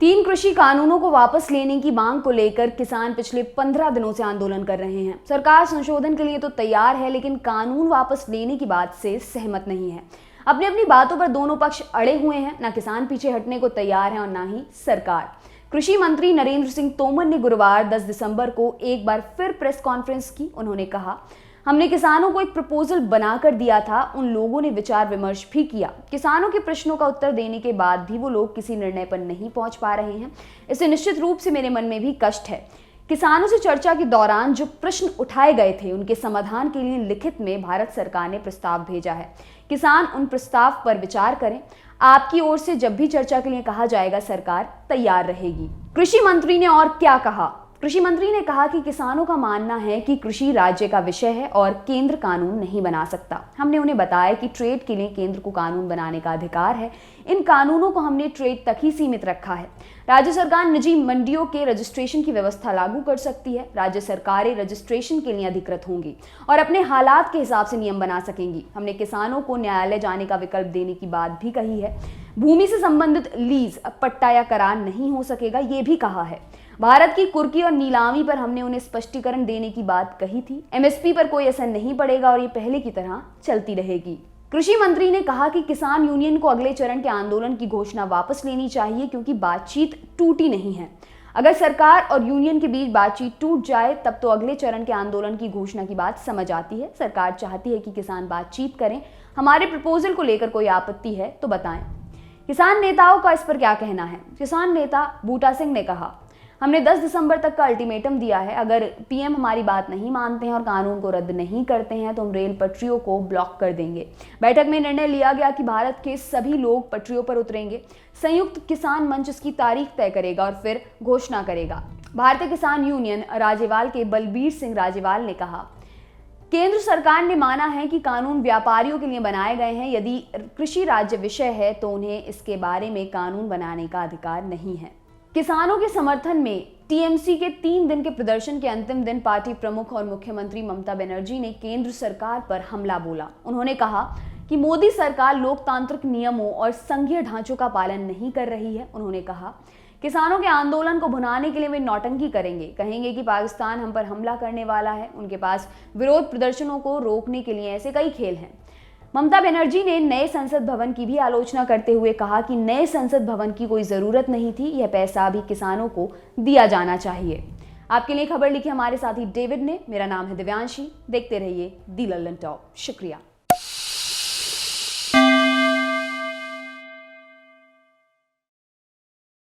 तीन कृषि कानूनों को वापस लेने की मांग को लेकर किसान पिछले 15 दिनों से आंदोलन कर रहे हैं। सरकार संशोधन के लिए तो तैयार है, लेकिन कानून वापस लेने की बात से सहमत नहीं है। अपनी अपनी बातों पर दोनों पक्ष अड़े हुए हैं। ना किसान पीछे हटने को तैयार है और ना ही सरकार। कृषि मंत्री नरेंद्र सिंह तोमर ने गुरुवार 10 दिसंबर को एक बार फिर प्रेस कॉन्फ्रेंस की। उन्होंने कहा, हमने किसानों को एक प्रपोजल बनाकर दिया था, उन लोगों ने विचार विमर्श भी किया। किसानों के प्रश्नों का उत्तर देने के बाद भी वो लोग किसी निर्णय पर नहीं पहुंच पा रहे हैं। इससे निश्चित रूप से मेरे मन में भी कष्ट है। किसानों से चर्चा के दौरान जो प्रश्न उठाए गए थे, उनके समाधान के लिए लिखित में भारत सरकार ने प्रस्ताव भेजा है। किसान उन प्रस्ताव पर विचार करें। आपकी ओर से जब भी चर्चा के लिए कहा जाएगा, सरकार तैयार रहेगी। कृषि मंत्री ने और क्या कहा? कृषि मंत्री ने कहा कि किसानों का मानना है कि कृषि राज्य का विषय है और केंद्र कानून नहीं बना सकता। हमने उन्हें बताया कि ट्रेड के लिए केंद्र को कानून बनाने का अधिकार है। इन कानूनों को हमने ट्रेड तक ही सीमित रखा है। राज्य सरकार निजी मंडियों के रजिस्ट्रेशन की व्यवस्था लागू कर सकती है। राज्य सरकारें रजिस्ट्रेशन के लिए अधिकृत होंगी और अपने हालात के हिसाब से नियम बना सकेंगी। हमने किसानों को न्यायालय जाने का विकल्प देने की बात भी कही है। भूमि से संबंधित लीज, पट्टा या करार नहीं हो सकेगा, ये भी कहा है। भारत की कुर्की और नीलामी पर हमने उन्हें स्पष्टीकरण देने की बात कही थी। एमएसपी पर कोई असर नहीं पड़ेगा और ये पहले की तरह चलती रहेगी। कृषि मंत्री ने कहा कि किसान यूनियन को अगले चरण के आंदोलन की घोषणा वापस लेनी चाहिए, क्योंकि बातचीत टूटी नहीं है। अगर सरकार और यूनियन के बीच बातचीत टूट जाए, तब तो अगले चरण के आंदोलन की घोषणा की बात समझ आती है। सरकार चाहती है कि किसान बातचीत करें। हमारे प्रपोजल को लेकर कोई आपत्ति है तो बताएं। किसान नेताओं का इस पर क्या कहना है? किसान नेता बूटा सिंह ने कहा, हमने 10 दिसंबर तक का अल्टीमेटम दिया है। अगर पीएम हमारी बात नहीं मानते हैं और कानून को रद्द नहीं करते हैं तो हम रेल पटरियों को ब्लॉक कर देंगे। बैठक में निर्णय लिया गया कि भारत के सभी लोग पटरियों पर उतरेंगे। संयुक्त किसान मंच इसकी तारीख तय करेगा और फिर घोषणा करेगा। भारतीय किसान यूनियन राजेवाल के बलबीर सिंह राजेवाल ने कहा, केंद्र सरकार ने माना है कि कानून व्यापारियों के लिए बनाए गए हैं। यदि कृषि राज्य विषय है तो उन्हें इसके बारे में कानून बनाने का अधिकार नहीं है। किसानों के समर्थन में टीएमसी के 3 दिन के प्रदर्शन के अंतिम दिन पार्टी प्रमुख और मुख्यमंत्री ममता बनर्जी ने केंद्र सरकार पर हमला बोला। उन्होंने कहा कि मोदी सरकार लोकतांत्रिक नियमों और संघीय ढांचों का पालन नहीं कर रही है। उन्होंने कहा, किसानों के आंदोलन को भुनाने के लिए वे नौटंकी करेंगे, कहेंगे कि पाकिस्तान हम पर हमला करने वाला है। उनके पास विरोध प्रदर्शनों को रोकने के लिए ऐसे कई खेल हैं। ममता बनर्जी ने नए संसद भवन की भी आलोचना करते हुए कहा कि नए संसद भवन की कोई जरूरत नहीं थी, यह पैसा भी किसानों को दिया जाना चाहिए। आपके लिए खबर लिखी हमारे साथी डेविड ने। मेरा नाम है दिव्यांशी। देखते रहिए दी लल्लन टॉप। शुक्रिया।